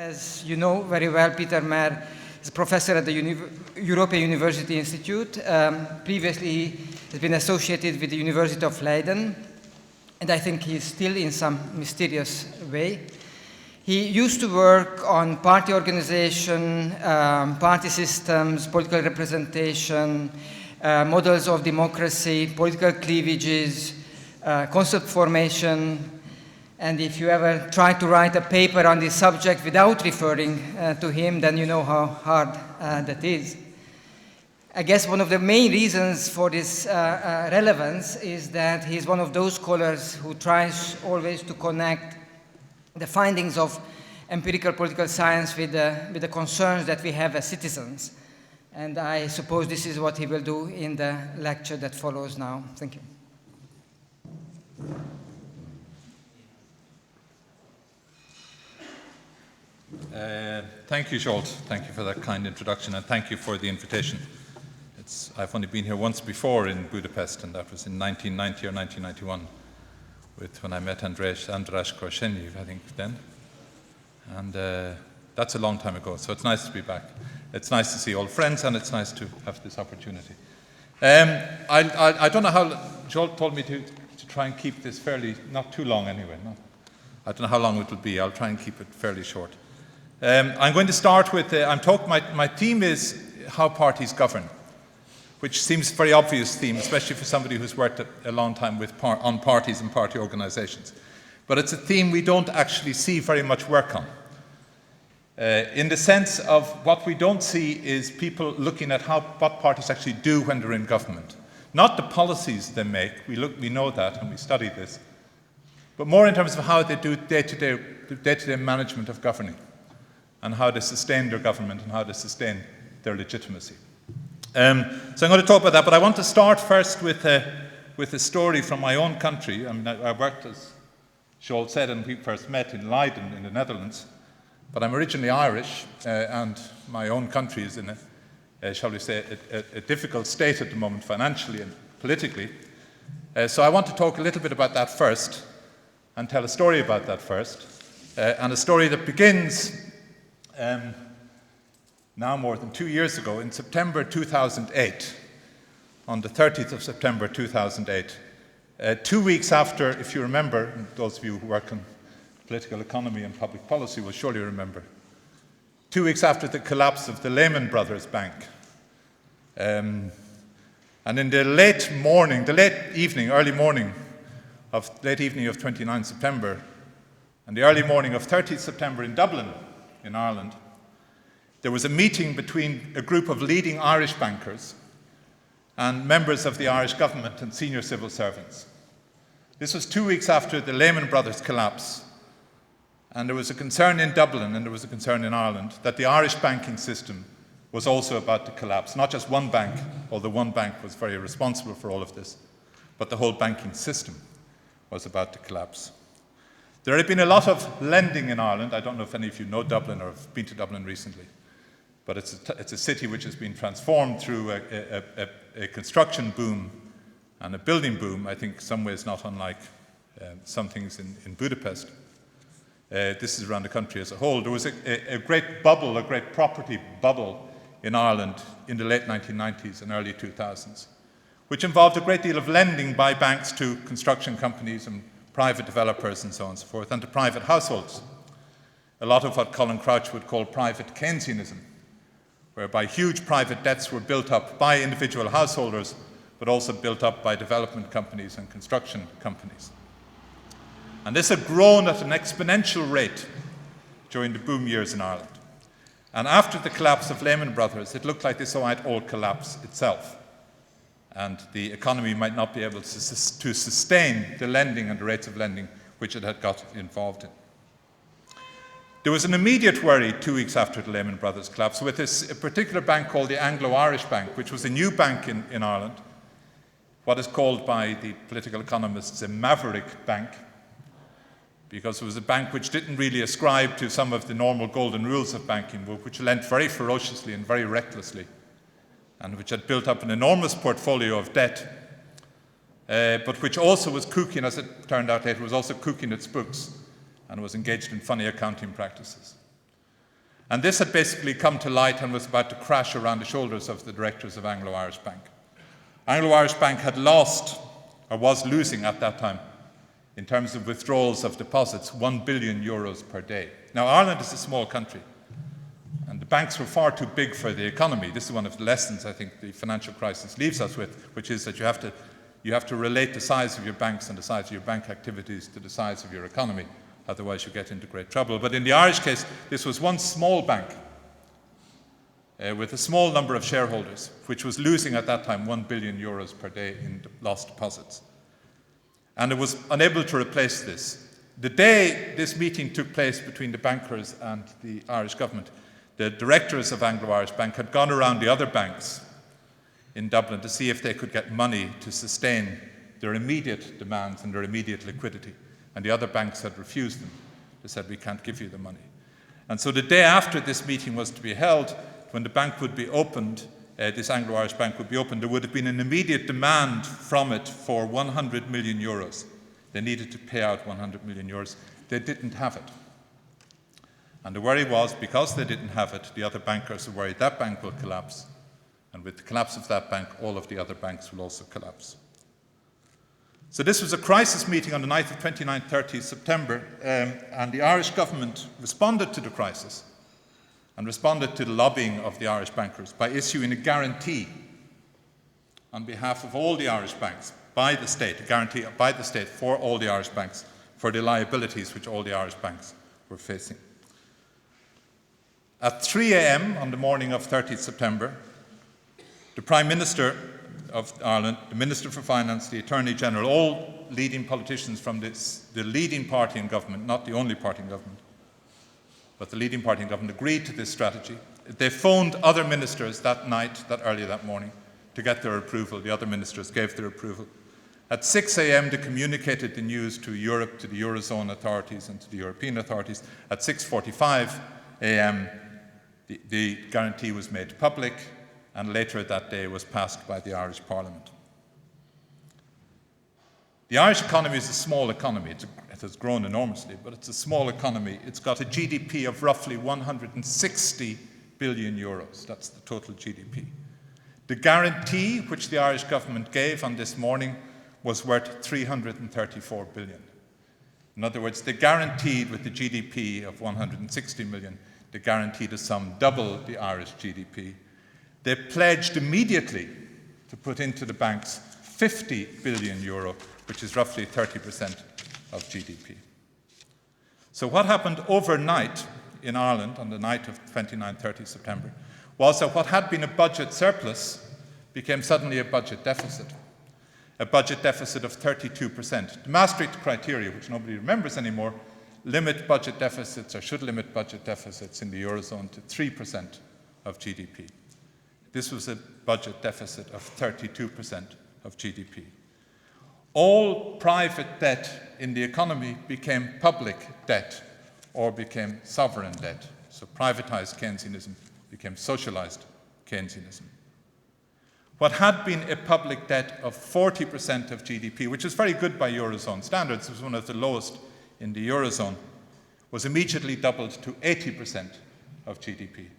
As you know very well, Peter Mair is a professor at the European University Institute. Previously, he has been associated with the University of Leiden, and I think he is still in some mysterious way. He used to work on party organization, party systems, political representation, models of democracy, political cleavages, concept formation, and if you ever try to write a paper on this subject without referring to him, then you know how hard that is. I guess one of the main reasons for this relevance is that he's one of those scholars who tries always to connect the findings of empirical political science with the concerns that we have as citizens. And I suppose this is what he will do in the lecture that follows now. Thank you. Thank you, Zsolt. Thank you for that kind introduction, and thank you for the invitation. I've only been here once before in Budapest, and that was in 1990 or 1991, when I met András Korsenyi, I think, then. And that's a long time ago, so it's nice to be back. It's nice to see old friends, and it's nice to have this opportunity. I don't know how, Zsolt told me to try and keep this fairly, not too long anyway. No. I don't know how long it will be. I'll try and keep it fairly short. I'm going to start with, my theme is how parties govern, which seems a very obvious theme, especially for somebody who's worked a long time on parties and party organizations. But it's a theme we don't actually see very much work on. In the sense of what we don't see is people looking at what parties actually do when they're in government. Not the policies they make, we know that and we study this, but more in terms of how they do day-to-day management of governing, and how they sustain their government and how they sustain their legitimacy. So I'm going to talk about that, but I want to start first with a story from my own country. I mean, I worked, as Zsolt said, and we first met in Leiden in the Netherlands, but I'm originally Irish, and my own country is in shall we say, a difficult state at the moment, financially and politically. So I want to talk a little bit about that first, and tell a story about that first, and a story that begins now more than 2 years ago, in September 2008, on the 30th of September 2008, 2 weeks after, if you remember, and those of you who work on political economy and public policy will surely remember, 2 weeks after the collapse of the Lehman Brothers Bank. And in the late evening of 29 September, and the early morning of 30th September in Dublin, in Ireland, there was a meeting between a group of leading Irish bankers and members of the Irish government and senior civil servants. This was 2 weeks after the Lehman Brothers collapse, and there was a concern in Dublin and there was a concern in Ireland that the Irish banking system was also about to collapse. Not just one bank, although one bank was very responsible for all of this, but the whole banking system was about to collapse. There had been a lot of lending in Ireland. I don't know if any of you know Dublin or have been to Dublin recently, but it's a city which has been transformed through a construction boom and a building boom, I think some ways not unlike some things in Budapest. This is around the country as a whole. There was a great bubble, a great property bubble in Ireland in the late 1990s and early 2000s, which involved a great deal of lending by banks to construction companies and private developers and so on and so forth, and to private households. A lot of what Colin Crouch would call private Keynesianism, whereby huge private debts were built up by individual householders, but also built up by development companies and construction companies. And this had grown at an exponential rate during the boom years in Ireland. And after the collapse of Lehman Brothers, it looked like this might all collapse itself, and the economy might not be able to sustain the lending and the rates of lending which it had got involved in. There was an immediate worry 2 weeks after the Lehman Brothers collapse with a particular bank called the Anglo-Irish Bank, which was a new bank in Ireland, what is called by the political economists a maverick bank, because it was a bank which didn't really ascribe to some of the normal golden rules of banking, which lent very ferociously and very recklessly, and which had built up an enormous portfolio of debt, but which also was cooking, as it turned out later, was also cooking its books and was engaged in funny accounting practices. And this had basically come to light and was about to crash around the shoulders of the directors of Anglo-Irish Bank. Anglo-Irish Bank had lost, or was losing at that time, in terms of withdrawals of deposits, €1 billion per day. Now, Ireland is a small country, and the banks were far too big for the economy. This is one of the lessons I think the financial crisis leaves us with, which is that you have to relate the size of your banks and the size of your bank activities to the size of your economy. Otherwise, you get into great trouble. But in the Irish case, this was one small bank with a small number of shareholders, which was losing at that time €1 billion per day in lost deposits. And it was unable to replace this. The day this meeting took place between the bankers and the Irish government, the directors of Anglo-Irish Bank had gone around the other banks in Dublin to see if they could get money to sustain their immediate demands and their immediate liquidity. And the other banks had refused them. They said, we can't give you the money. And so the day after this meeting was to be held, when the bank would be opened, this Anglo-Irish Bank would be opened, there would have been an immediate demand from it for €100 million. They needed to pay out €100 million. They didn't have it. And the worry was, because they didn't have it, the other bankers were worried that bank will collapse. And with the collapse of that bank, all of the other banks will also collapse. So this was a crisis meeting on the night of 29th, 30th September, and the Irish government responded to the crisis and responded to the lobbying of the Irish bankers by issuing a guarantee on behalf of all the Irish banks by the state, a guarantee by the state for all the Irish banks for the liabilities which all the Irish banks were facing. At 3 a.m. on the morning of 30th September, the Prime Minister of Ireland, the Minister for Finance, the Attorney General, all leading politicians from the leading party in government, not the only party in government, but the leading party in government, agreed to this strategy. They phoned other ministers that night, early that morning, to get their approval. The other ministers gave their approval. At 6 a.m. they communicated the news to Europe, to the Eurozone authorities and to the European authorities. At 6:45 a.m. the guarantee was made public, and later that day was passed by the Irish Parliament. The Irish economy is a small economy. It has grown enormously, but it's a small economy. It's got a GDP of roughly €160 billion. That's the total GDP. The guarantee which the Irish government gave on this morning was worth €334 billion. In other words, they guaranteed, with the GDP of 160 million, they guaranteed a sum double the Irish GDP. They pledged immediately to put into the banks €50 billion, which is roughly 30% of GDP. So what happened overnight in Ireland on the night of 29-30 September was that what had been a budget surplus became suddenly a budget deficit of 32%. The Maastricht criteria, which nobody remembers anymore, limit budget deficits, or should limit budget deficits in the Eurozone to 3% of GDP. This was a budget deficit of 32% of GDP. All private debt in the economy became public debt or became sovereign debt. So privatized Keynesianism became socialized Keynesianism. What had been a public debt of 40% of GDP, which is very good by Eurozone standards, it was one of the lowest in the Eurozone, was immediately doubled to 80% of GDP,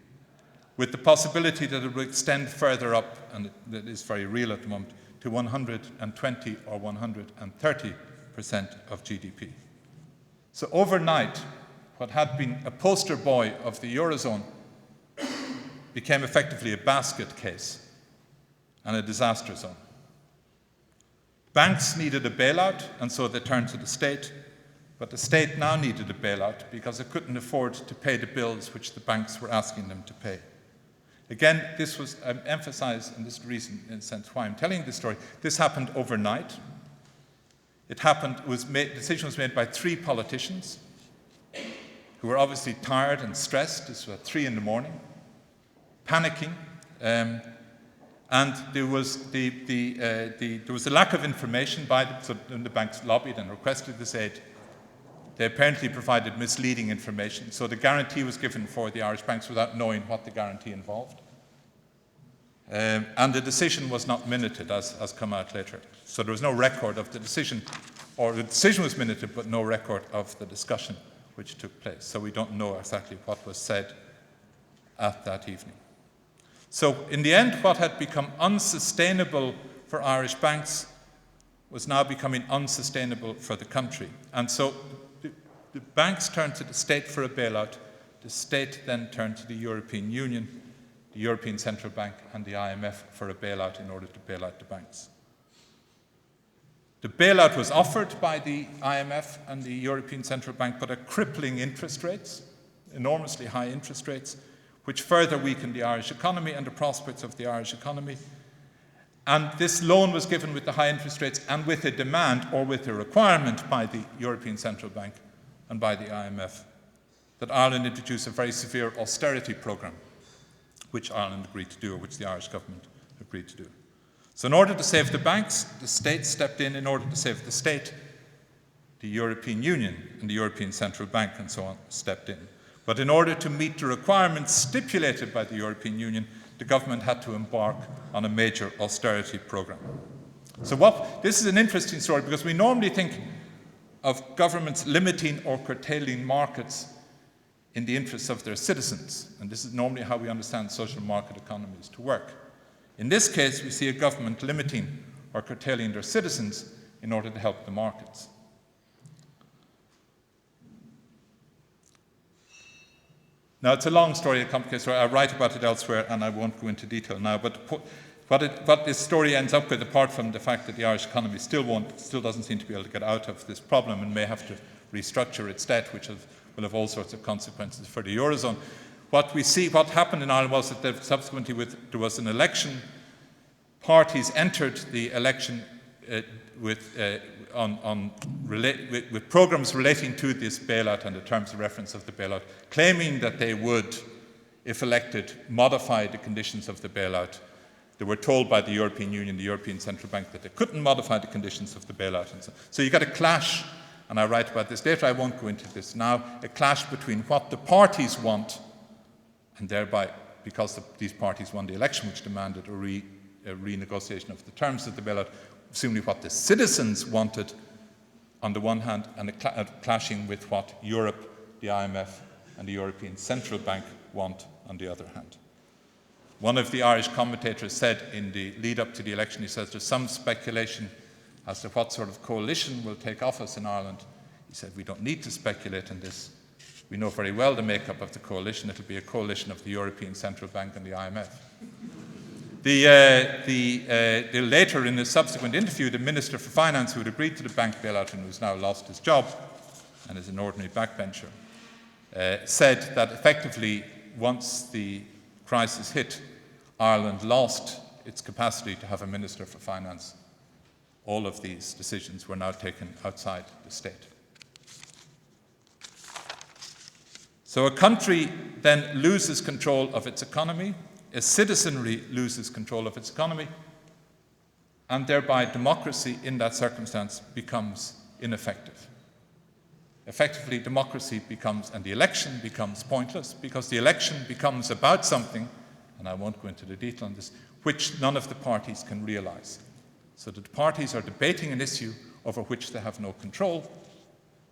with the possibility that it would extend further up, and that is very real at the moment, to 120 or 130% of GDP. So overnight, what had been a poster boy of the Eurozone became effectively a basket case and a disaster zone. Banks needed a bailout, and so they turned to the state, but the state now needed a bailout because it couldn't afford to pay the bills which the banks were asking them to pay. Again, this was emphasized, and this is the reason, in a sense, why I'm telling this story. This happened overnight. The decision was made by 3 politicians who were obviously tired and stressed. This was at 3 in the morning, panicking, and there was a lack of information by them, so the banks lobbied and requested this aid. They apparently provided misleading information, so the guarantee was given for the Irish banks without knowing what the guarantee involved. And the decision was not minuted, as come out later. So there was no record of the decision, or the decision was minuted, but no record of the discussion which took place. So we don't know exactly what was said at that evening. So in the end, what had become unsustainable for Irish banks was now becoming unsustainable for the country. And so the banks turned to the state for a bailout. The state then turned to the European Union, the European Central Bank, and the IMF for a bailout in order to bail out the banks. The bailout was offered by the IMF and the European Central Bank, but at crippling interest rates, enormously high interest rates, which further weakened the Irish economy and the prospects of the Irish economy. And this loan was given with the high interest rates and with a demand or with a requirement by the European Central Bank and by the IMF that Ireland introduce a very severe austerity programme, which Ireland agreed to do, or which the Irish government agreed to do. So in order to save the banks, the state stepped in. In order to save the state, the European Union and the European Central Bank and so on stepped in. But in order to meet the requirements stipulated by the European Union, the government had to embark on a major austerity programme. So this is an interesting story, because we normally think of governments limiting or curtailing markets in the interests of their citizens. And this is normally how we understand social market economies to work. In this case, we see a government limiting or curtailing their citizens in order to help the markets. Now, it's a long story, a complicated story. I write about it elsewhere, and I won't go into detail now. But what this story ends up with, apart from the fact that the Irish economy still doesn't seem to be able to get out of this problem and may have to restructure its debt, which will have all sorts of consequences for the Eurozone. What happened in Ireland was that subsequently there was an election. Parties entered the election with programmes relating to this bailout and the terms of reference of the bailout, claiming that they would, if elected, modify the conditions of the bailout. They were told by the European Union, the European Central Bank, that they couldn't modify the conditions of the bailout. And so you got a clash, and I write about this later, I won't go into this now, a clash between what the parties want, and thereby, because these parties won the election, which demanded a renegotiation of the terms of the bailout, presumably what the citizens wanted on the one hand, and clashing with what Europe, the IMF, and the European Central Bank want on the other hand. One of the Irish commentators said in the lead up to the election, he says, there's some speculation as to what sort of coalition will take office in Ireland. He said, we don't need to speculate on this. We know very well the makeup of the coalition. It'll be a coalition of the European Central Bank and the IMF. Later, in a subsequent interview, the Minister for Finance, who had agreed to the bank bailout and who's now lost his job and is an ordinary backbencher, said that effectively, once the crisis hit, Ireland lost its capacity to have a Minister for Finance. All of these decisions were now taken outside the state. So a country then loses control of its economy, a citizenry loses control of its economy, and thereby democracy in that circumstance becomes ineffective. Effectively, democracy becomes, and the election becomes pointless, because the election becomes about something, and I won't go into the detail on this, which none of the parties can realize. So the parties are debating an issue over which they have no control.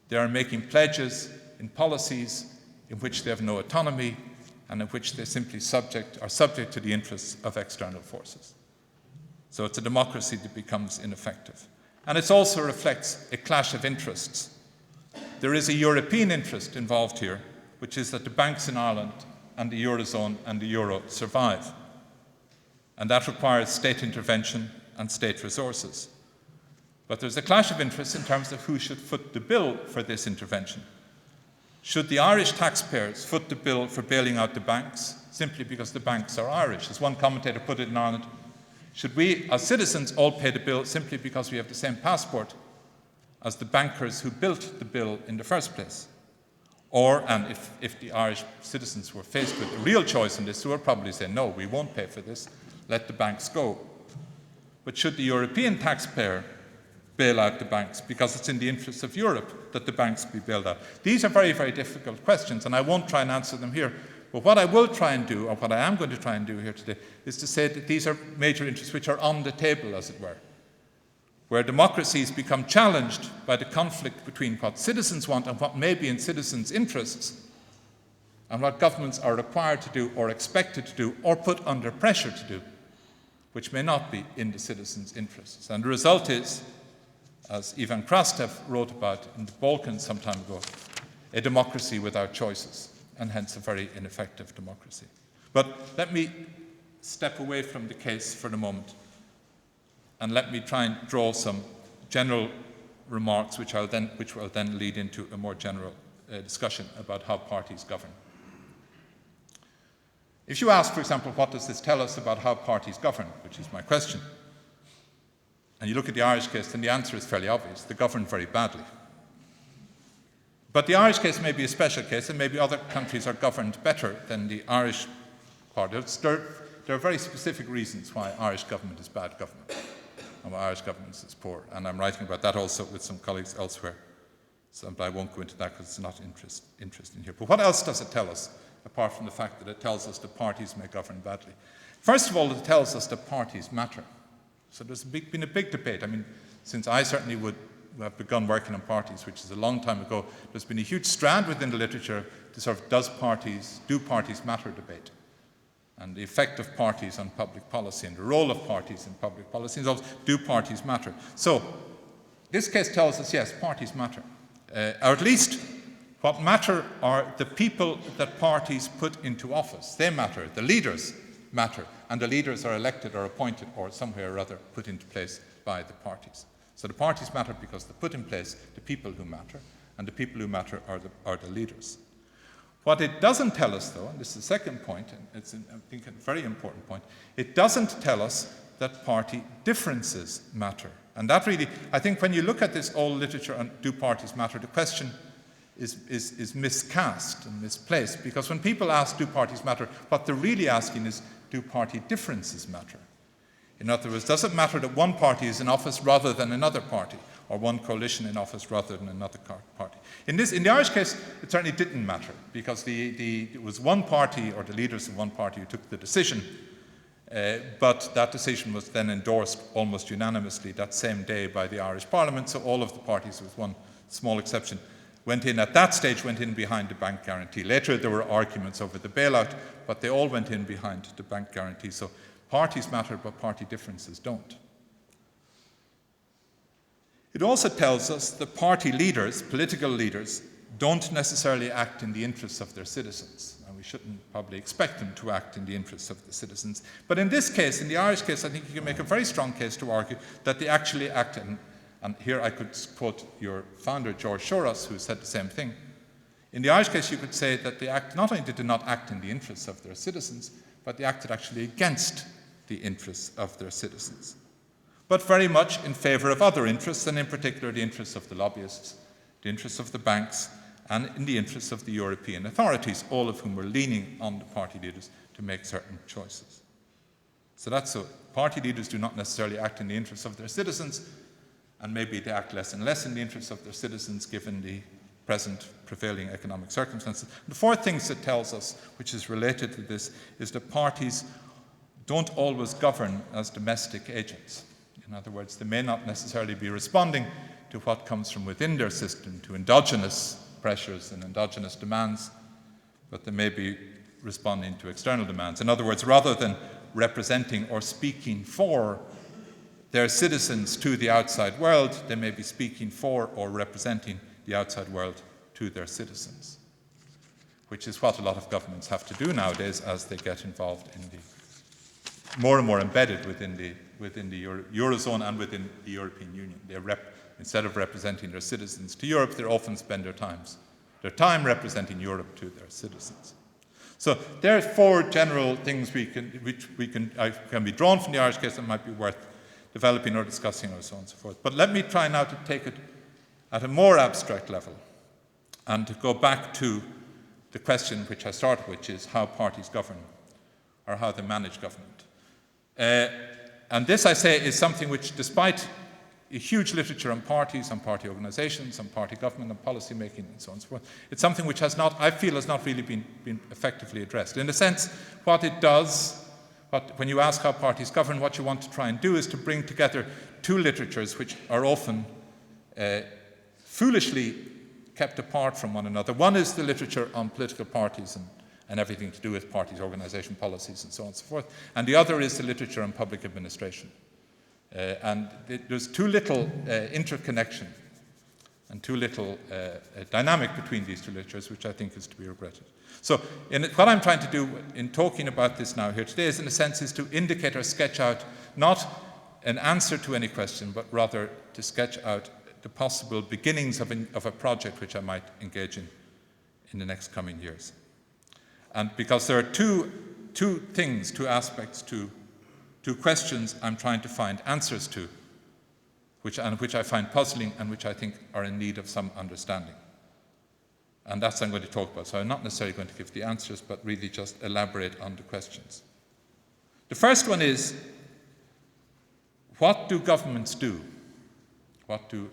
They are making pledges in policies in which they have no autonomy, and in which they simply are subject to the interests of external forces. So it's a democracy that becomes ineffective. And it also reflects a clash of interests. There is a European interest involved here, which is that the banks in Ireland and the Eurozone and the Euro survive. And that requires state intervention and state resources. But there's a clash of interests in terms of who should foot the bill for this intervention. Should the Irish taxpayers foot the bill for bailing out the banks simply because the banks are Irish? As one commentator put it in Ireland, should we as citizens all pay the bill simply because we have the same passport as the bankers who built the bill in the first place? Or, and if the Irish citizens were faced with a real choice in this, they would probably say, no, we won't pay for this, let the banks go. But should the European taxpayer bail out the banks because it's in the interests of Europe that the banks be bailed out? These are very, very difficult questions, and I won't try and answer them here. But what I will try and do, or what I am going to try and do here today, is to say that these are major interests which are on the table, as it were, where democracies become challenged by the conflict between what citizens want and what may be in citizens' interests, and what governments are required to do or expected to do or put under pressure to do, which may not be in the citizens' interests. And the result is, as Ivan Krastev wrote about in the Balkans some time ago, a democracy without choices, and hence a very ineffective democracy. But let me step away from the case for the moment, and let me try and draw some general remarks which will then lead into a more general discussion about how parties govern. If you ask, for example, what does this tell us about how parties govern, which is my question, and you look at the Irish case, then the answer is fairly obvious. They govern very badly. But the Irish case may be a special case, and maybe other countries are governed better than the Irish part. There are very specific reasons why Irish government is bad government, and why Irish government is poor. And I'm writing about that also with some colleagues elsewhere. But I won't go into that because it's not interesting here. But what else does it tell us, apart from the fact that it tells us that parties may govern badly? First of all, it tells us that parties matter. So there's been a big debate. I mean, since I certainly would have begun working on parties, which is a long time ago, there's been a huge strand within the literature to sort of do parties matter debate, and the effect of parties on public policy and the role of parties in public policy, and also, do parties matter? So this case tells us, yes, parties matter. Or at least what matter are the people that parties put into office. They matter. The leaders matter. And the leaders are elected or appointed or somewhere or other put into place by the parties. So the parties matter because they put in place the people who matter, and the people who matter are the leaders. What it doesn't tell us, though, and this is the second point, and it's, I think, a very important point, it doesn't tell us that party differences matter. And that really, I think when you look at this old literature on do parties matter, the question is miscast and misplaced, because when people ask do parties matter, what they're really asking is do party differences matter? In other words, does it matter that one party is in office rather than another party, or one coalition in office rather than another party? In the Irish case, it certainly didn't matter, because it was one party, or the leaders of one party, who took the decision, but that decision was then endorsed almost unanimously that same day by the Irish Parliament, so all of the parties, with one small exception, went in behind the bank guarantee. Later there were arguments over the bailout, but they all went in behind the bank guarantee. So parties matter, but party differences don't. It also tells us that party leaders, political leaders, don't necessarily act in the interests of their citizens. And we shouldn't probably expect them to act in the interests of the citizens. But in this case, in the Irish case, I think you can make a very strong case to argue that they actually act in. And here I could quote your founder, George Soros, who said the same thing. In the Irish case, you could say that they not only did they not act in the interests of their citizens, but they acted actually against the interests of their citizens, but very much in favour of other interests, and in particular the interests of the lobbyists, the interests of the banks, and in the interests of the European authorities, all of whom were leaning on the party leaders to make certain choices. So that's so. Party leaders do not necessarily act in the interests of their citizens, and maybe they act less and less in the interests of their citizens given the present prevailing economic circumstances. The fourth thing it tells us, which is related to this, is that parties don't always govern as domestic agents. In other words, they may not necessarily be responding to what comes from within their system, to endogenous pressures and endogenous demands, but they may be responding to external demands. In other words, rather than representing or speaking for their citizens to the outside world, they may be speaking for or representing the outside world to their citizens, which is what a lot of governments have to do nowadays as they get involved in the more and more embedded within the Eurozone and within the European Union. Instead of representing their citizens to Europe, they often spend their time representing Europe to their citizens. So there are four general things which can be drawn from the Irish case that might be worth developing or discussing, or so on and so forth. But let me try now to take it at a more abstract level and to go back to the question which I started, which is how parties govern, or how they manage government. And this, I say, is something which, despite a huge literature on parties, on party organizations, on party government, on policy making, and so on and so forth, it's something which I feel has not really been effectively addressed. In a sense, what it does, when you ask how parties govern, what you want to try and do is to bring together two literatures which are often foolishly kept apart from one another. One is the literature on political parties and everything to do with parties, organisation, policies, and so on and so forth. And the other is the literature on public administration. There's too little interconnection and too little dynamic between these two literatures, which I think is to be regretted. So what I'm trying to do in talking about this now here today is, in a sense, is to indicate or sketch out not an answer to any question, but rather to sketch out the possible beginnings of a project which I might engage in the next coming years. And because there are two aspects, two questions I'm trying to find answers to, which I find puzzling and which I think are in need of some understanding. And that's what I'm going to talk about. So I'm not necessarily going to give the answers, but really just elaborate on the questions. The first one is, what do governments do? What do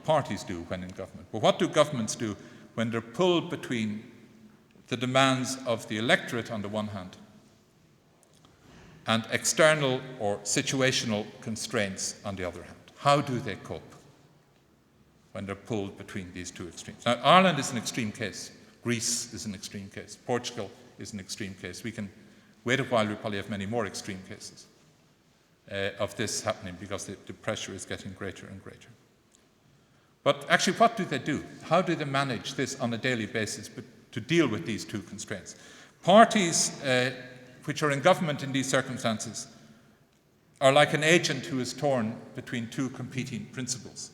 parties do when in government? But what do governments do when they're pulled between the demands of the electorate on the one hand and external or situational constraints on the other hand? How do they cope when they're pulled between these two extremes? Now, Ireland is an extreme case. Greece is an extreme case. Portugal is an extreme case. We can wait a while, we'll probably have many more extreme cases of this happening, because the pressure is getting greater and greater. But actually, what do they do? How do they manage this on a daily basis to deal with these two constraints? Parties which are in government in these circumstances are like an agent who is torn between two competing principles.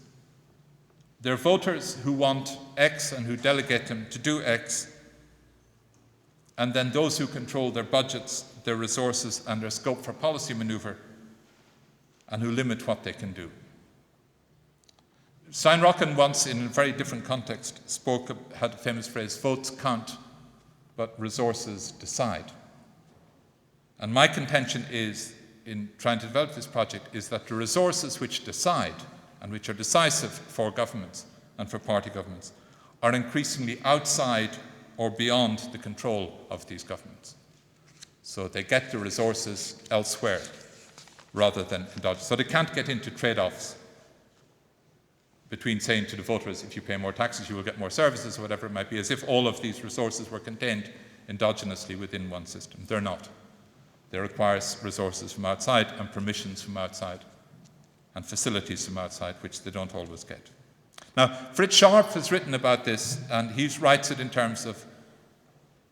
They're voters who want X and who delegate them to do X, and then those who control their budgets, their resources, and their scope for policy manoeuvre, and who limit what they can do. Steinrocken once, in a very different context, had a famous phrase, votes count, but resources decide. And my contention is, in trying to develop this project, is that the resources which decide and which are decisive for governments and for party governments are increasingly outside or beyond the control of these governments. So they get the resources elsewhere rather than indulge. So they can't get into trade-offs between saying to the voters, if you pay more taxes, you will get more services, or whatever it might be, as if all of these resources were contained endogenously within one system. They're not. They require resources from outside and permissions from outside and facilities from outside, which they don't always get. Now, Fritz Sharp has written about this, and he writes it in terms of,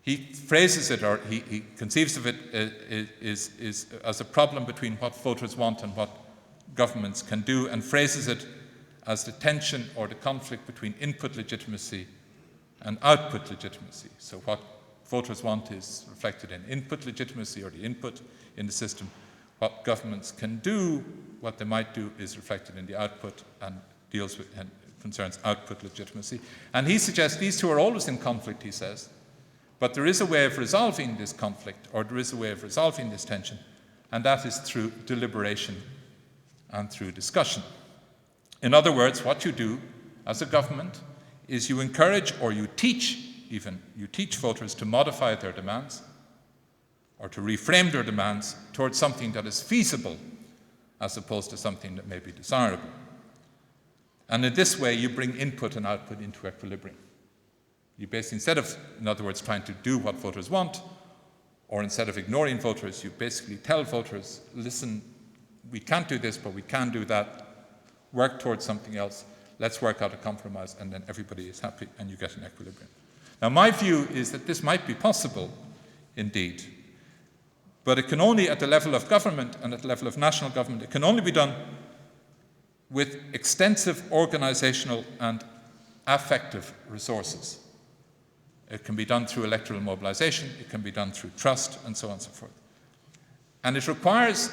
he phrases it, or he conceives of it as a problem between what voters want and what governments can do, and phrases it as the tension or the conflict between input legitimacy and output legitimacy. So what voters want is reflected in input legitimacy, or the input in the system. What governments can do, what they might do, is reflected in the output and deals with and concerns output legitimacy. And he suggests these two are always in conflict, he says, but there is a way of resolving this conflict, or there is a way of resolving this tension, and that is through deliberation and through discussion. In other words, what you do as a government is you encourage, or you teach voters to modify their demands or to reframe their demands towards something that is feasible as opposed to something that may be desirable. And in this way, you bring input and output into equilibrium. You basically, instead of, in other words, trying to do what voters want, or instead of ignoring voters, you basically tell voters, listen, we can't do this, but we can do that. Work towards something else. Let's work out a compromise, and then everybody is happy, and you get an equilibrium. Now, my view is that this might be possible, indeed, but it can only, at the level of government and at the level of national government, it can only be done with extensive organizational and affective resources. It can be done through electoral mobilization, it can be done through trust, and so on and so forth. And it requires,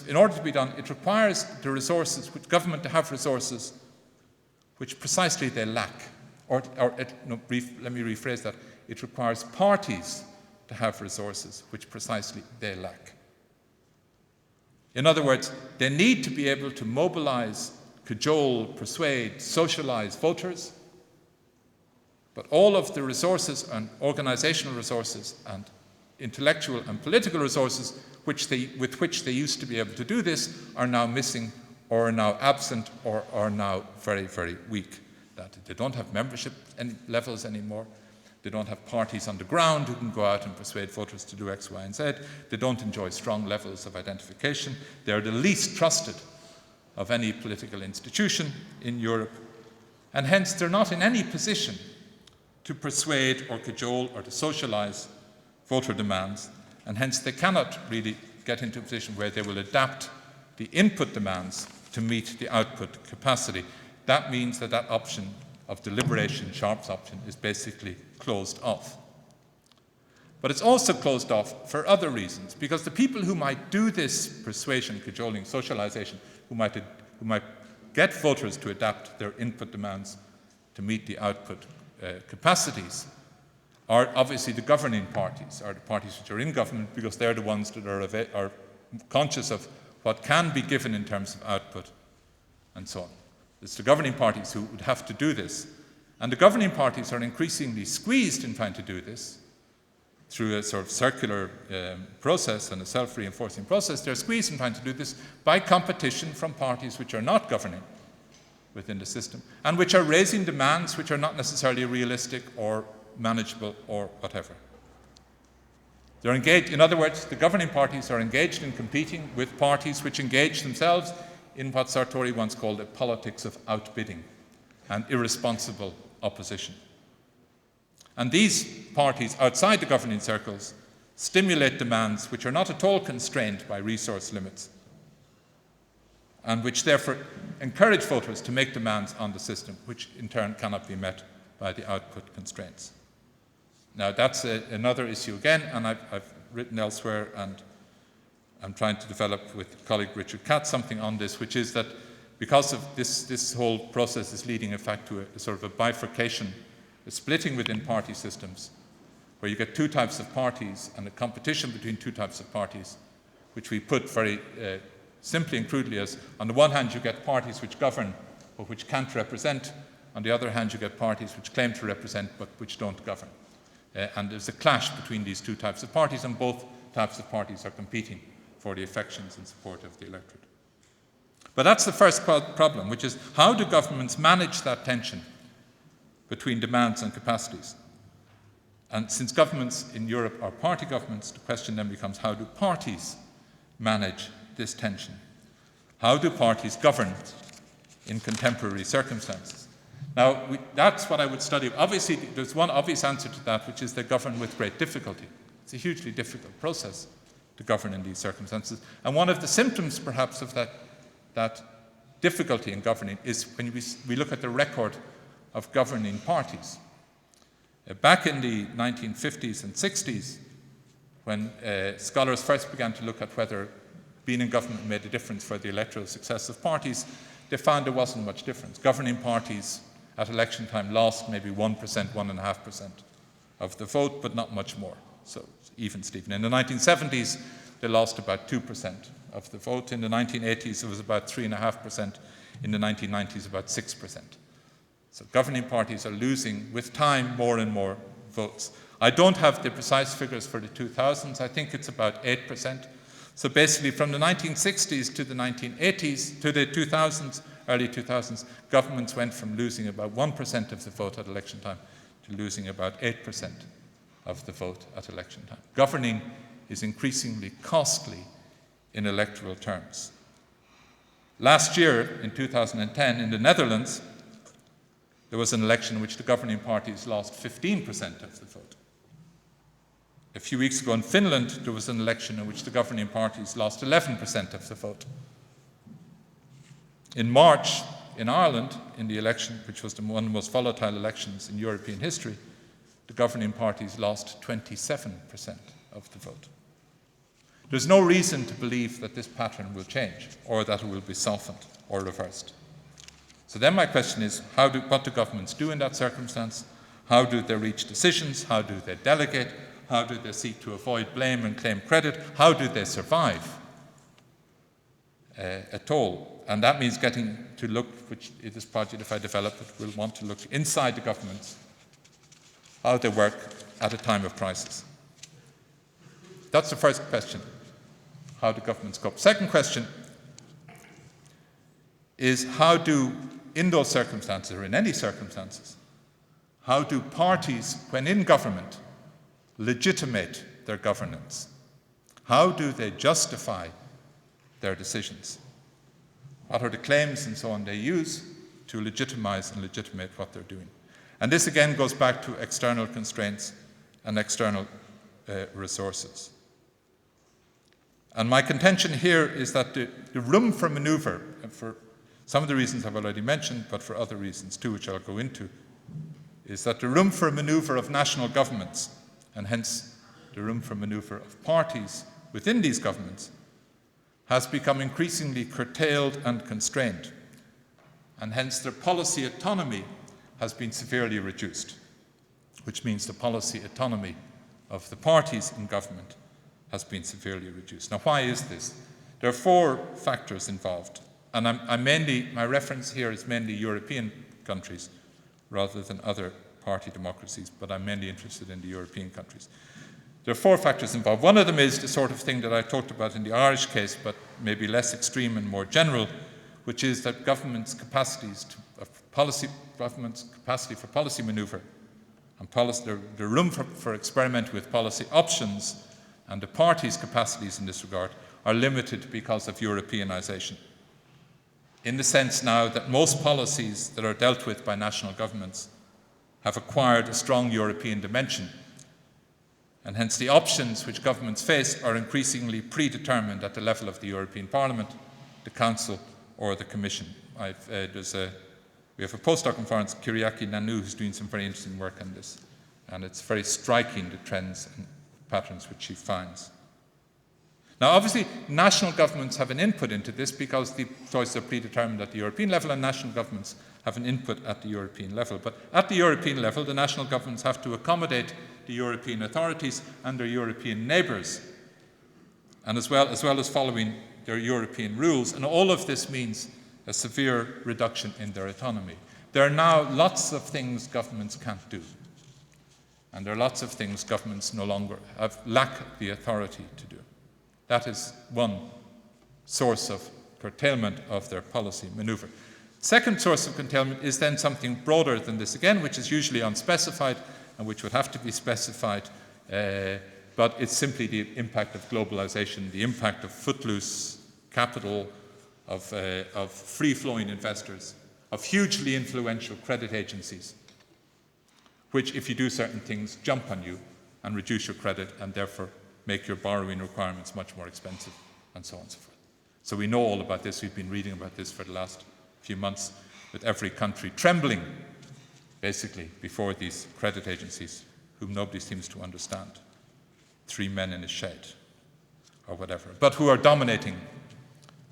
in order to be done, it requires the resources, government to have resources which precisely they lack. Let me rephrase that. It requires parties to have resources which precisely they lack. In other words, they need to be able to mobilize, cajole, persuade, socialize voters, but all of the resources and organizational resources and intellectual and political resources with which they used to be able to do this are now missing, or are now absent, or are now very, very weak. That they don't have membership levels anymore. They don't have parties on the ground who can go out and persuade voters to do X, Y, and Z. They don't enjoy strong levels of identification. They're the least trusted of any political institution in Europe. And hence, they're not in any position to persuade or cajole or to socialize voter demands. And hence, they cannot really get into a position where they will adapt the input demands to meet the output capacity. That means that that option of deliberation, Sharp's option, is basically closed off. But it's also closed off for other reasons, because the people who might do this persuasion, cajoling, socialization, who might get voters to adapt their input demands to meet the output capacities are obviously the governing parties, or the parties which are in government, because they're the ones that are conscious of what can be given in terms of output and so on. It's the governing parties who would have to do this. And the governing parties are increasingly squeezed in trying to do this through a sort of circular process and a self-reinforcing process. They're squeezed in trying to do this by competition from parties which are not governing within the system and which are raising demands which are not necessarily realistic or manageable or whatever. They're engaged, in other words, the governing parties are engaged in competing with parties which engage themselves in what Sartori once called a politics of outbidding and irresponsible opposition. And these parties outside the governing circles stimulate demands which are not at all constrained by resource limits and which therefore encourage voters to make demands on the system, which in turn cannot be met by the output constraints. Now that's another issue again, and I've written elsewhere, and I'm trying to develop with colleague Richard Katz something on this, which is that because of this whole process is leading in fact to a sort of a bifurcation, a splitting within party systems, where you get two types of parties and a competition between two types of parties, which we put very simply and crudely as, on the one hand you get parties which govern but which can't represent, on the other hand you get parties which claim to represent but which don't govern. And there's a clash between these two types of parties, and both types of parties are competing for the affections and support of the electorate. But that's the first problem, which is how do governments manage that tension between demands and capacities? And since governments in Europe are party governments, the question then becomes how do parties manage this tension? How do parties govern in contemporary circumstances? Now, that's what I would study. Obviously, there's one obvious answer to that, which is they govern with great difficulty. It's a hugely difficult process to govern in these circumstances. And one of the symptoms, perhaps, of that difficulty in governing is when we look at the record of governing parties. Back in the 1950s and 60s, when scholars first began to look at whether being in government made a difference for the electoral success of parties, they found there wasn't much difference. Governing parties at election time lost maybe 1%, 1.5% of the vote, but not much more. So even Stephen. In the 1970s, they lost about 2% of the vote. In the 1980s, it was about 3.5%. In the 1990s, about 6%. So governing parties are losing, with time, more and more votes. I don't have the precise figures for the 2000s. I think it's about 8%. So basically, from the 1960s to the 1980s, to the 2000s, early 2000s, governments went from losing about 1% of the vote at election time to losing about 8% of the vote at election time. Governing is increasingly costly in electoral terms. Last year, in 2010, in the Netherlands, there was an election in which the governing parties lost 15% of the vote. A few weeks ago in Finland, there was an election in which the governing parties lost 11% of the vote. In March, in Ireland, in the election, which was one of the most volatile elections in European history, the governing parties lost 27% of the vote. There's no reason to believe that this pattern will change, or that it will be softened or reversed. So then my question is, what do governments do in that circumstance? How do they reach decisions? How do they delegate? How do they seek to avoid blame and claim credit? How do they survive at all? And that means getting to look, which in this project, if I develop it, will want to look inside the governments, how they work at a time of crisis. That's the first question. How do governments cope? Second question is how do, in those circumstances, or in any circumstances, How do parties, when in government, legitimate their governance? How do they justify their decisions? What are the claims and so on they use to legitimize and legitimate what they're doing? And this again goes back to external constraints and external resources. And my contention here is that the room for maneuver, and for some of the reasons I've already mentioned, but for other reasons too, which I'll go into, is that the room for maneuver of national governments, and hence the room for maneuver of parties within these governments, has become increasingly curtailed and constrained, and hence their policy autonomy has been severely reduced, which means the policy autonomy of the parties in government has been severely reduced. Now, why is this? There are four factors involved, and my reference here is mainly European countries rather than other party democracies, but I'm mainly interested in the European countries. There are four factors involved. One of them is the sort of thing that I talked about in the Irish case, but maybe less extreme and more general, which is that governments' capacity for policy manoeuvre and the room for experiment with policy options and the parties' capacities in this regard are limited because of Europeanization. In the sense now that most policies that are dealt with by national governments have acquired a strong European dimension, and hence the options which governments face are increasingly predetermined at the level of the European Parliament, the Council, or the Commission. We have a postdoc in Florence, Kyriaki Nanou, who's doing some very interesting work on this, and it's very striking, the trends and patterns which she finds. Now, obviously, national governments have an input into this because the choices are predetermined at the European level, and national governments have an input at the European level. But at the European level, the national governments have to accommodate the European authorities and their European neighbours, and as well as following their European rules. And all of this means a severe reduction in their autonomy. There are now lots of things governments can't do, and there are lots of things governments no longer lack the authority to do. That is one source of curtailment of their policy manoeuvre. Second source of curtailment is then something broader than this again, which is usually unspecified and which would have to be specified, but it's simply the impact of globalization, the impact of footloose capital, of free-flowing investors, of hugely influential credit agencies, which, if you do certain things, jump on you and reduce your credit and therefore make your borrowing requirements much more expensive, and so on and so forth. So we know all about this. We've been reading about this for the last few months, with every country trembling, basically, before these credit agencies, whom nobody seems to understand. 3 men in a shed, or whatever, but who are dominating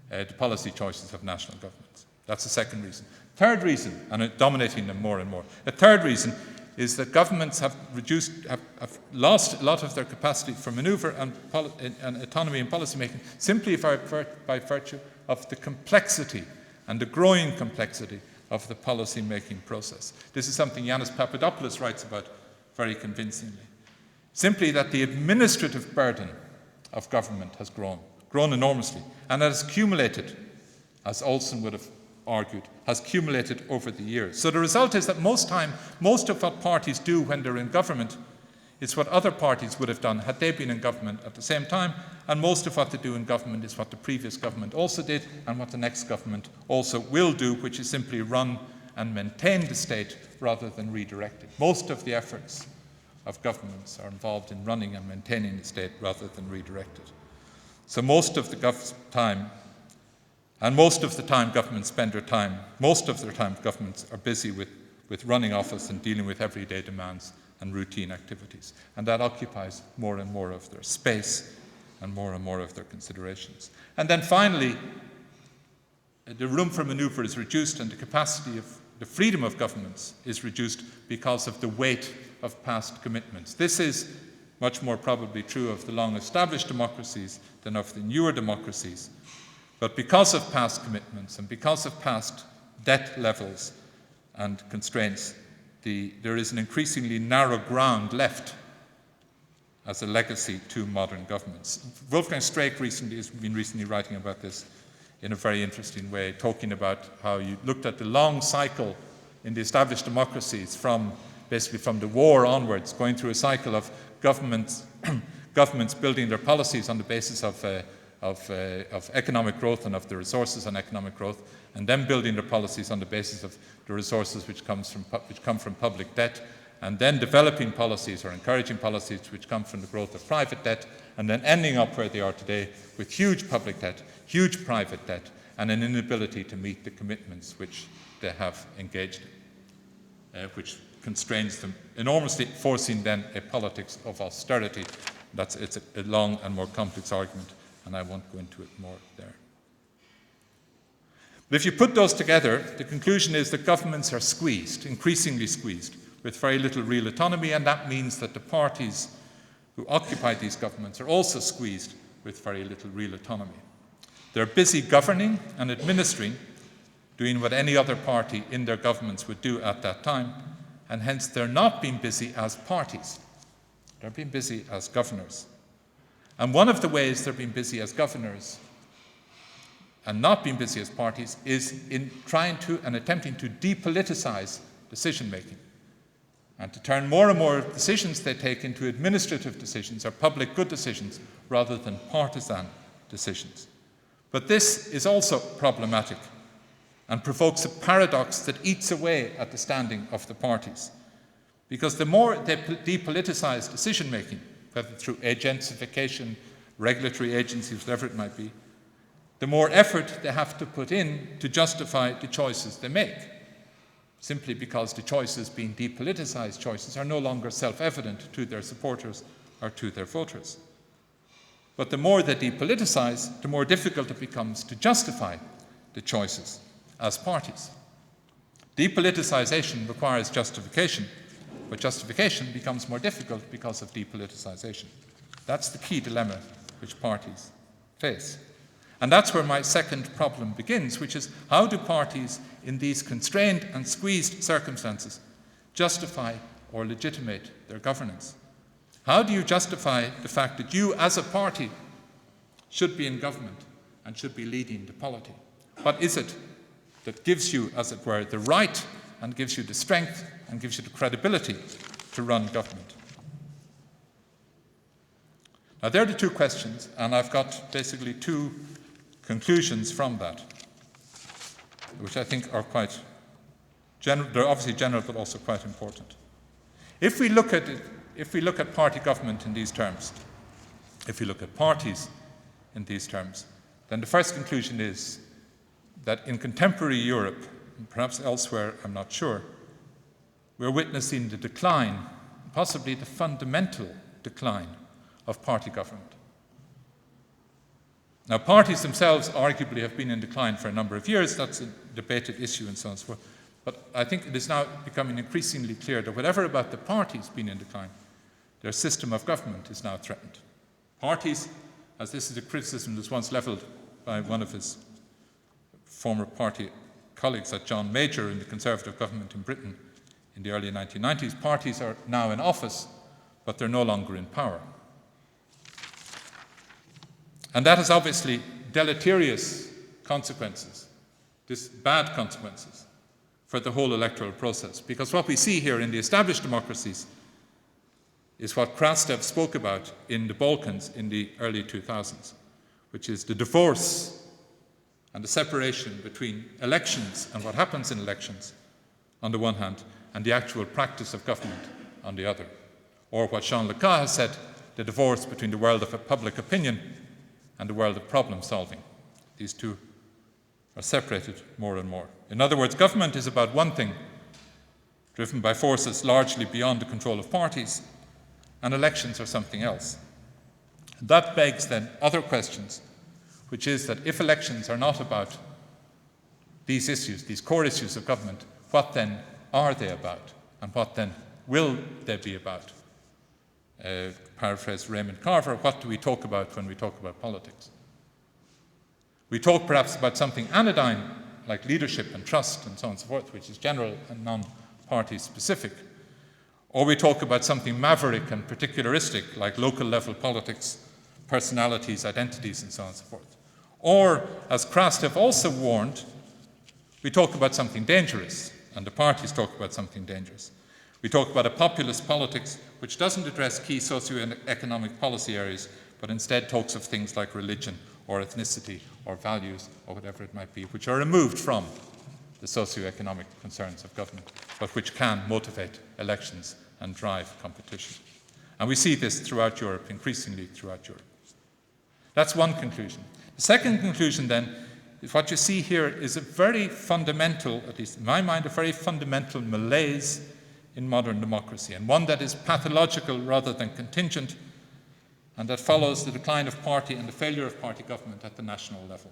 the policy choices of national governments. That's the second reason. Third reason, and dominating them more and more. The third reason is that governments have lost a lot of their capacity for manoeuvre and autonomy in policy making simply by virtue of the complexity and the growing complexity of the policy making process. This is something Yanis Papadopoulos writes about very convincingly. Simply that the administrative burden of government has grown enormously, and it has accumulated, as Olson would have argued, has accumulated over the years. So the result is that most of what parties do when they're in government is what other parties would have done had they been in government at the same time, and most of what they do in government is what the previous government also did and what the next government also will do, which is simply run and maintain the state rather than redirect it. Most of the efforts of governments are involved in running and maintaining the state rather than redirect it. So most of the time governments spend their time, most of their time governments are busy with running office and dealing with everyday demands and routine activities. And that occupies more and more of their space and more of their considerations. And then finally, the room for manoeuvre is reduced and the capacity of the freedom of governments is reduced because of the weight of past commitments. This is much more probably true of the long-established democracies than of the newer democracies. But because of past commitments and because of past debt levels and constraints, there is an increasingly narrow ground left as a legacy to modern governments. Wolfgang Streeck has been recently writing about this in a very interesting way, talking about how you looked at the long cycle in the established democracies from basically from the war onwards, going through a cycle of governments building their policies on the basis of economic growth and of the resources on economic growth, and then building their policies on the basis of the resources which come from public debt, and then developing policies or encouraging policies which come from the growth of private debt, and then ending up where they are today with huge public debt, huge private debt, and an inability to meet the commitments which they have engaged in, which constrains them enormously, forcing then a politics of austerity. It's a long and more complex argument, and I won't go into it more there. But if you put those together, the conclusion is that governments are squeezed, increasingly squeezed, with very little real autonomy, and that means that the parties who occupy these governments are also squeezed with very little real autonomy. They're busy governing and administering, doing what any other party in their governments would do at that time, and hence they're not being busy as parties. They're being busy as governors. And one of the ways they're being busy as governors and not being busy as parties is in trying to and attempting to depoliticize decision-making and to turn more and more decisions they take into administrative decisions or public good decisions rather than partisan decisions. But this is also problematic and provokes a paradox that eats away at the standing of the parties. Because the more they depoliticize decision-making, whether through agentification, regulatory agencies, whatever it might be, the more effort they have to put in to justify the choices they make, simply because the choices being depoliticized choices are no longer self-evident to their supporters or to their voters. But the more they depoliticize, the more difficult it becomes to justify the choices as parties. Depoliticization requires justification, but justification becomes more difficult because of depoliticization. That's the key dilemma which parties face. And that's where my second problem begins, which is how do parties in these constrained and squeezed circumstances justify or legitimate their governance? How do you justify the fact that you as a party should be in government and should be leading the polity? What is it that gives you, as it were, the right and gives you the strength and gives you the credibility to run government? Now, there are the two questions, and I've got basically two conclusions from that, which I think are quite general. They're obviously general, but also quite important. If we look at party government in these terms, if we look at parties in these terms, then the first conclusion is that in contemporary Europe, and perhaps elsewhere, I'm not sure, we're witnessing the decline, possibly the fundamental decline of party government. Now, parties themselves arguably have been in decline for a number of years. That's a debated issue and so on and so forth. But I think it is now becoming increasingly clear that whatever about the parties being in decline, their system of government is now threatened. Parties, as this is a criticism that was once levelled by one of his former party colleagues at John Major in the Conservative government in Britain in the early 1990s, parties are now in office, but they're no longer in power. And that has obviously deleterious consequences, bad consequences, for the whole electoral process. Because what we see here in the established democracies is what Krastev spoke about in the Balkans in the early 2000s, which is the divorce and the separation between elections and what happens in elections on the one hand, and the actual practice of government on the other. Or what Jean Leca has said, the divorce between the world of public opinion and the world of problem solving. These two are separated more and more. In other words, government is about one thing, driven by forces largely beyond the control of parties, and elections are something else. That begs then other questions, which is that if elections are not about these issues, these core issues of government, what then are they about? And what then will they be about? Paraphrase Raymond Carver, what do we talk about when we talk about politics? We talk perhaps about something anodyne, like leadership and trust and so on and so forth, which is general and non-party specific. Or we talk about something maverick and particularistic, like local level politics, personalities, identities, and so on and so forth. Or, as Krastev also warned, we talk about something dangerous, and the parties talk about something dangerous, We talk about a populist politics which doesn't address key socio-economic policy areas, but instead talks of things like religion or ethnicity or values or whatever it might be, which are removed from the socio-economic concerns of government, but which can motivate elections and drive competition. And we see this throughout Europe, increasingly throughout Europe. That's one conclusion. The second conclusion then is what you see here is a very fundamental, at least in my mind, a very fundamental malaise in modern democracy, and one that is pathological rather than contingent, and that follows the decline of party and the failure of party government at the national level.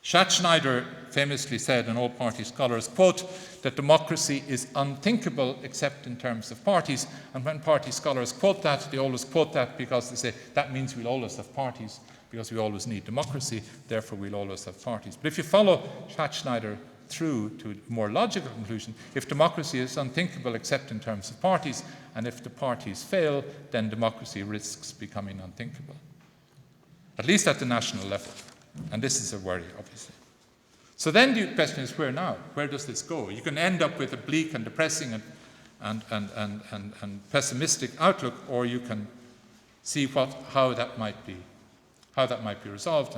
Schatzschneider famously said, and all party scholars quote, that democracy is unthinkable except in terms of parties, and when party scholars quote that, they always quote that because they say that means we'll always have parties, because we always need democracy, therefore we'll always have parties. But if you follow Schatzschneider through to a more logical conclusion, if democracy is unthinkable except in terms of parties, and if the parties fail, then democracy risks becoming unthinkable, at least at the national level. And this is a worry, obviously. So then the question is, where now? Where does this go? You can end up with a bleak and depressing and pessimistic outlook, or you can see how that might be resolved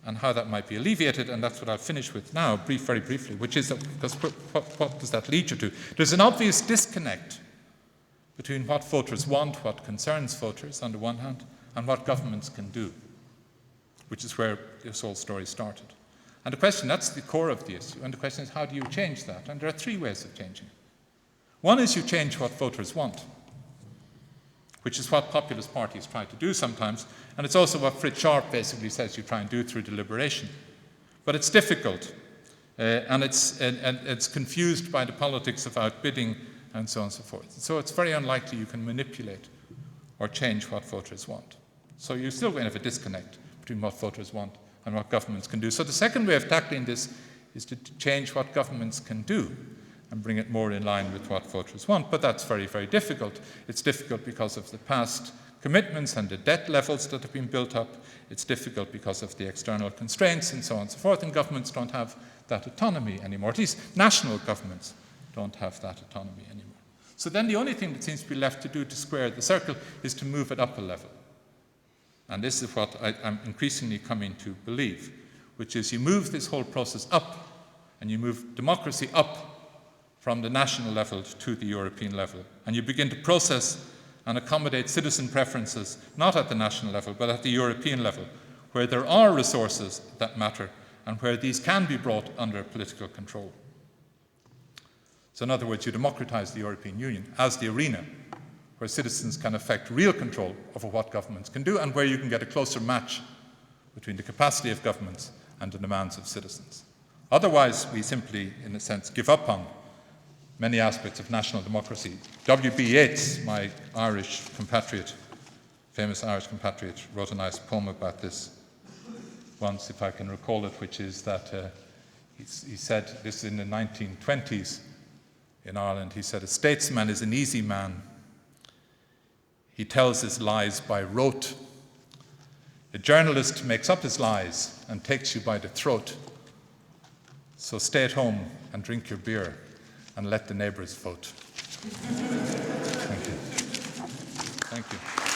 and how that might be alleviated, and that's what I'll finish with now, very briefly, which is what does that lead you to? There's an obvious disconnect between what voters want, what concerns voters on the one hand, and what governments can do, which is where this whole story started. And the question, that's the core of the issue, and the question is, how do you change that? And there are three ways of changing it. One is you change what voters want, which is what populist parties try to do sometimes, and it's also what Fritz Sharp basically says you try and do through deliberation. But it's difficult, and it's confused by the politics of outbidding and so on and so forth. So it's very unlikely you can manipulate or change what voters want. So you're still going to have a disconnect between what voters want and what governments can do. So the second way of tackling this is to change what governments can do and bring it more in line with what voters want. But that's very, very difficult. It's difficult because of the past commitments and the debt levels that have been built up. It's difficult because of the external constraints and so on and so forth. And governments don't have that autonomy anymore. At least national governments don't have that autonomy anymore. So then the only thing that seems to be left to do to square the circle is to move it up a level. And this is what I'm increasingly coming to believe, which is you move this whole process up, and you move democracy up from the national level to the European level. And you begin to process and accommodate citizen preferences, not at the national level, but at the European level, where there are resources that matter and where these can be brought under political control. So in other words, you democratize the European Union as the arena where citizens can effect real control over what governments can do, and where you can get a closer match between the capacity of governments and the demands of citizens. Otherwise, we simply, in a sense, give up on many aspects of national democracy. W.B. Yeats, my Irish compatriot, famous Irish compatriot, wrote a nice poem about this once, if I can recall it, which is that he said, this in the 1920s in Ireland, he said, "A statesman is an easy man. He tells his lies by rote. A journalist makes up his lies and takes you by the throat. So stay at home and drink your beer and let the neighbours vote." Thank you. Thank you.